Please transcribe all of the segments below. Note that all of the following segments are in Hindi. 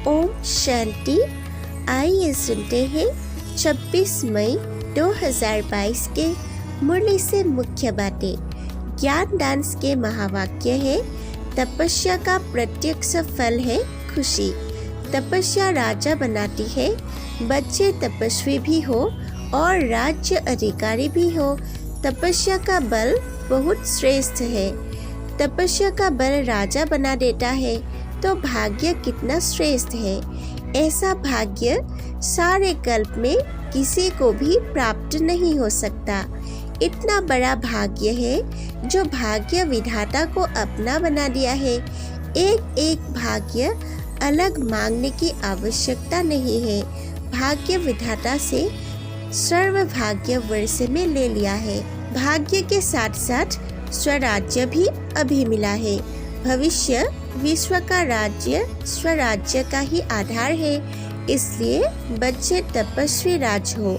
ओम शांति। आइए सुनते हैं 26 मई 2022 के मुरली से मुख्य बातें। ज्ञान डांस के महावाक्य है, तपस्या का प्रत्यक्ष फल है खुशी। तपस्या राजा बनाती है। बच्चे तपस्वी भी हो और राज्य अधिकारी भी हो, तपस्या का बल बहुत श्रेष्ठ है। तपस्या का बल राजा बना देता है तो भाग्य कितना श्रेष्ठ है। ऐसा भाग्य सारे कल्प में किसी को भी प्राप्त नहीं हो सकता। इतना बड़ा भाग्य है जो भाग्य विधाता को अपना बना दिया है। एक एक भाग्य अलग मांगने की आवश्यकता नहीं है। भाग्य विधाता से सर्व भाग्य वर्ष में ले लिया है। भाग्य के साथ साथ स्वराज्य भी अभी मिला है। भविष्य विश्व का राज्य स्वराज्य का ही आधार है, इसलिए बच्चे तपस्वी राज हो।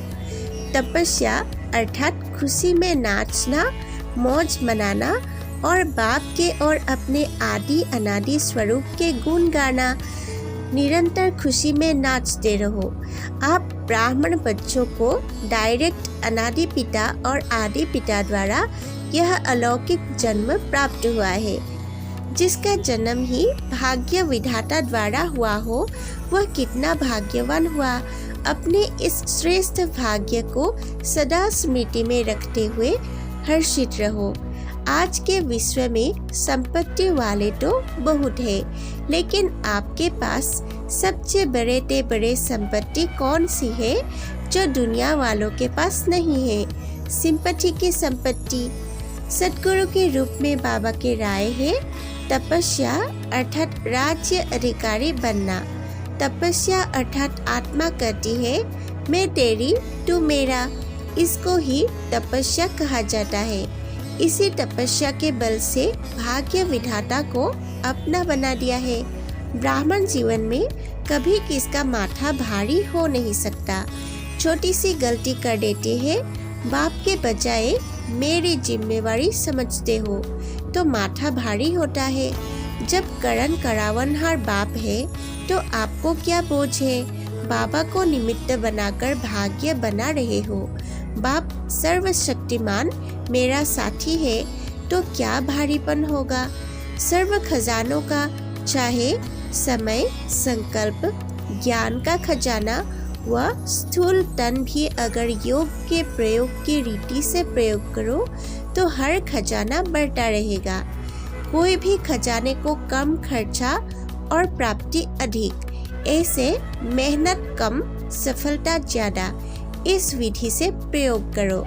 तपस्या अर्थात खुशी में नाचना, मौज मनाना और बाप के और अपने आदि अनादि स्वरूप के गुण गाना। निरंतर खुशी में नाचते रहो। आप ब्राह्मण बच्चों को डायरेक्ट अनादि पिता और आदि पिता द्वारा यह अलौकिक जन्म प्राप्त हुआ है। जिसका जन्म ही भाग्य विधाता द्वारा हुआ हो, वह कितना भाग्यवान हुआ। अपने इस श्रेष्ठ भाग्य को सदा स्मृति में रखते हुए हर्षित रहो। आज के विश्व में संपत्ति वाले तो बहुत है, लेकिन आपके पास सबसे बड़े संपत्ति कौन सी है जो दुनिया वालों के पास नहीं है? सिंपत्ति की संपत्ति। सद्गुरु के रूप में बाबा की राय है, तपस्या अर्थात राज्य अधिकारी बनना। तपस्या अर्थात आत्मा कहती है, मैं तेरी तू मेरा। इसको ही तपस्या कहा जाता है। इसी तपस्या के बल से भाग्य विधाता को अपना बना दिया है। ब्राह्मण जीवन में कभी किसका माथा भारी हो नहीं सकता। छोटी सी गलती कर देते हैं, बाप के बजाय मेरी जिम्मेवारी समझते हो तो माथा भारी होता है। जब करण करावनहार बाप है तो आपको क्या बोझ है? बाबा को निमित्त बनाकर भाग्य बना रहे हो। बाप सर्वशक्तिमान मेरा साथी है तो क्या भारीपन होगा। सर्व खजानों का, चाहे समय, संकल्प, ज्ञान का खजाना व स्थूल तन भी अगर योग के प्रयोग की रीति से प्रयोग करो तो हर खजाना बढ़ता रहेगा। कोई भी खजाने को कम खर्चा और प्राप्ति अधिक। ऐसे मेहनत कम, सफलता ज्यादा। इस विधि से प्रयोग करो।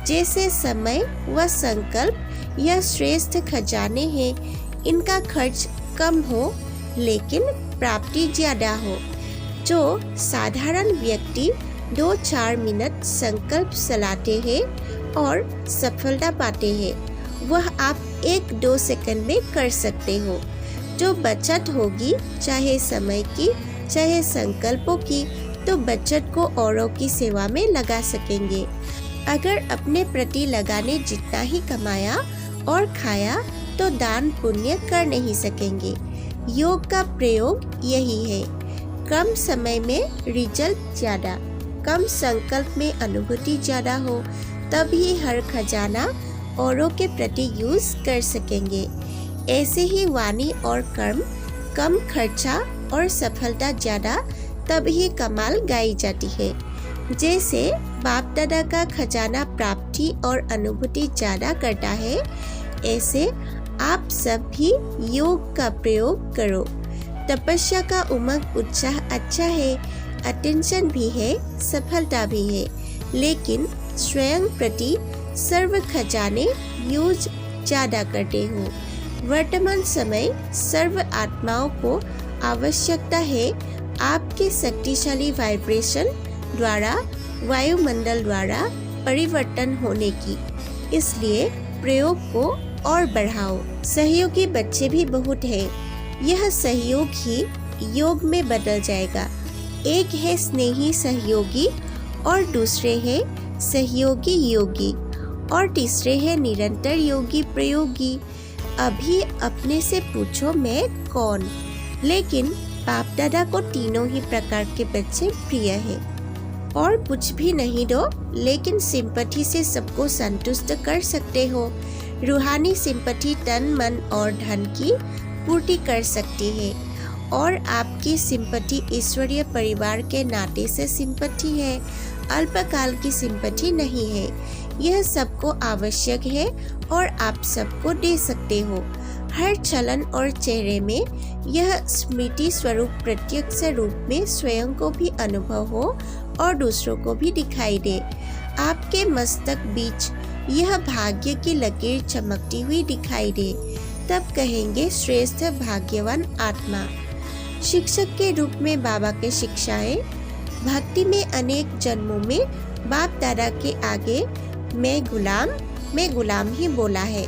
जैसे समय व संकल्प यह श्रेष्ठ खजाने हैं, इनका खर्च कम हो लेकिन प्राप्ति ज्यादा हो। जो साधारण व्यक्ति 2-4 मिनट संकल्प चलाते हैं और सफलता पाते हैं, वह आप 1-2 सेकंड में कर सकते हो। जो बचत होगी, चाहे समय की चाहे संकल्पों की, तो बचत को औरों की सेवा में लगा सकेंगे। अगर अपने प्रति लगाने जितना ही कमाया और खाया तो दान पुण्य कर नहीं सकेंगे। योग का प्रयोग यही है। कम समय में रिजल्ट ज्यादा, कम संकल्प में अनुभूति ज्यादा हो, तभी हर खजाना औरों के प्रति यूज कर सकेंगे। ऐसे ही वाणी और कर्म, कम खर्चा और सफलता ज्यादा, तभी कमाल गाई जाती है। जैसे बाप दादा का खजाना प्राप्ति और अनुभूति ज्यादा करता है, ऐसे आप सब भी योग का प्रयोग करो। तपस्या का उमंग उत्साह अच्छा है, अटेंशन भी है, सफलता भी है, लेकिन स्वयं प्रति सर्व खजाने यूज ज्यादा करते हो। वर्तमान समय सर्व आत्माओं को आवश्यकता है आपके शक्तिशाली वाइब्रेशन द्वारा वायुमंडल द्वारा परिवर्तन होने की। इसलिए प्रयोग को और बढ़ाओ। सहयोगी बच्चे भी बहुत है। यह सहयोग ही योग में बदल जाएगा। एक है स्नेही सहयोगी और दूसरे है सहयोगी योगी और तीसरे है निरंतर योगी प्रयोगी। अभी अपने से पूछो मैं कौन? लेकिन बाप दादा को तीनों ही प्रकार के बच्चे प्रिय है। और कुछ भी नहीं दो, लेकिन सिंपैथी से सबको संतुष्ट कर सकते हो। रूहानी सिंपैथी तन मन और धन की पूर्ति कर सकती है। और आपकी सिंपैथी ईश्वरीय परिवार के नाते से सिंपैथी है, अल्पकाल की सिंपैथी नहीं है। यह सबको आवश्यक है और आप सबको दे सकते हो। हर चलन और चेहरे में यह स्मृति स्वरूप प्रत्यक्ष रूप में स्वयं को भी अनुभव हो और दूसरों को भी दिखाई दे। आपके मस्तक बीच यह भाग्य की लकीर चमकती हुई दिखाई दे, तब कहेंगे श्रेष्ठ भाग्यवान आत्मा। शिक्षक के रूप में बाबा के शिक्षाएं भक्ति में अनेक जन्मों में बाप दादा के आगे मैं गुलाम ही बोला है।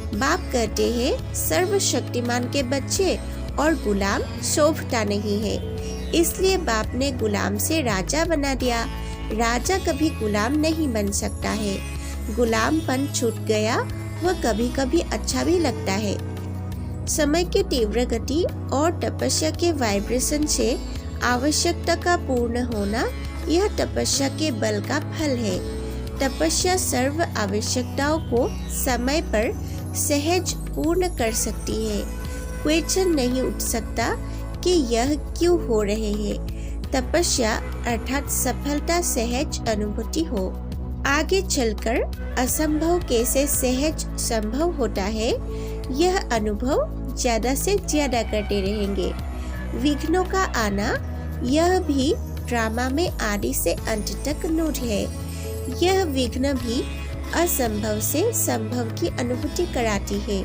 बाप कहते हैं सर्वशक्तिमान के बच्चे और गुलाम शोभता नहीं है, इसलिए बाप ने गुलाम से राजा बना दिया। राजा कभी गुलाम नहीं बन सकता है। गुलामपन छूट गया, वह कभी कभी अच्छा भी लगता है। समय की तीव्र गति और तपस्या के वाइब्रेशन से आवश्यकता का पूर्ण होना, यह तपस्या के बल का फल है। तपस्या सर्व आवश्यकताओं को समय पर सहज पूर्ण कर सकती है। क्वेश्चन नहीं उठ सकता कि यह क्यों हो रहे है। तपस्या अर्थात सफलता सहज अनुभूति हो। आगे चलकर असंभव कैसे सहज संभव होता है, यह अनुभव ज्यादा से ज्यादा करते रहेंगे। विघ्नों का आना, यह भी ड्रामा में आदि से अंत तक नोट है। यह विघ्न भी असंभव से संभव की अनुभूति कराती है।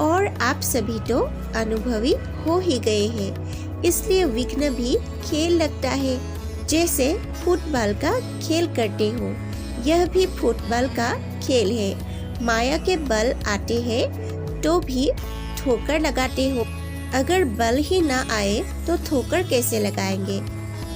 और आप सभी तो अनुभवी हो ही गए हैं, इसलिए विघ्न भी खेल लगता है। जैसे फुटबॉल का खेल करते हो, यह भी फुटबॉल का खेल है। माया के बल आते हैं तो भी ठोकर लगाते हो। अगर बल ही ना आए तो ठोकर कैसे लगाएंगे।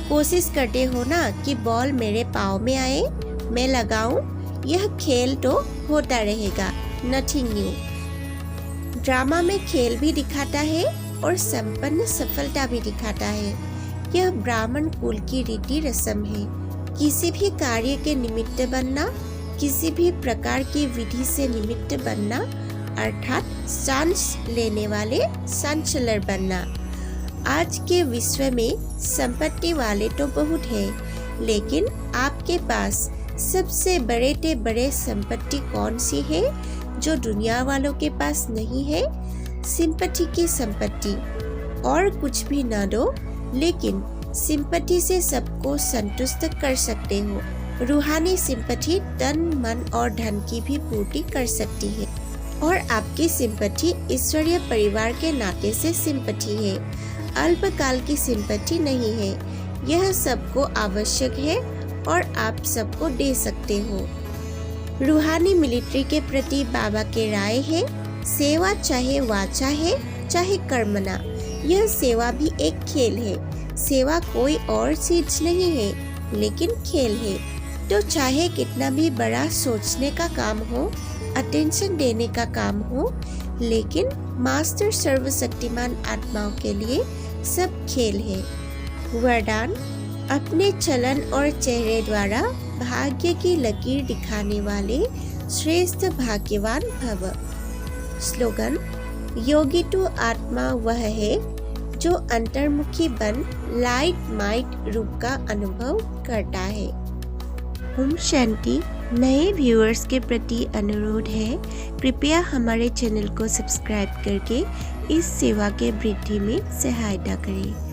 कोशिश करते हो ना कि बॉल मेरे पाँव में आए, मैं लगाऊं। यह खेल तो होता रहेगा, नथिंग न्यू। ड्रामा में खेल भी दिखाता है और संपन्न सफलता भी दिखाता है। यह ब्राह्मण कुल की रीति रस्म है। किसी भी कार्य के निमित्त बनना, किसी भी प्रकार की विधि से निमित्त बनना, अर्थात चांस लेने वाले चांसलर बनना। आज के विश्व में संपत्ति वाले तो बहुत है, लेकिन आपके पास सबसे बड़े संपत्ति कौन सी है जो दुनिया वालों के पास नहीं है? सिंपैथी की संपत्ति। और कुछ भी ना दो, लेकिन सिंपैथी से सबको संतुष्ट कर सकते हो। रूहानी सिंपैथी तन मन और धन की भी पूर्ति कर सकती है। और आपकी सिंपैथी ईश्वरीय परिवार के नाते से सिंपैथी है, अल्पकाल की सिंपैथी नहीं है। यह सबको आवश्यक है और आप सबको दे सकते हो। रूहानी मिलिट्री के प्रति बाबा के राय है, सेवा चाहे वाचा है चाहे कर्मना। यह सेवा भी एक खेल है। सेवा कोई और चीज नहीं है, लेकिन खेल है। तो चाहे कितना भी बड़ा सोचने का काम हो, अटेंशन देने का काम हो, लेकिन मास्टर सर्वशक्तिमान आत्माओं के लिए सब खेल है। वरदान, अपने चलन और चेहरे द्वारा भाग्य की लकीर दिखाने वाले श्रेष्ठ भाग्यवान भव। स्लोगन, योगी तो आत्मा वह है जो अंतर्मुखी बन लाइट माइट रूप का अनुभव करता है। ओम शांति। नए व्यूअर्स के प्रति अनुरोध है, कृपया हमारे चैनल को सब्सक्राइब करके इस सेवा के वृद्धि में सहायता करें।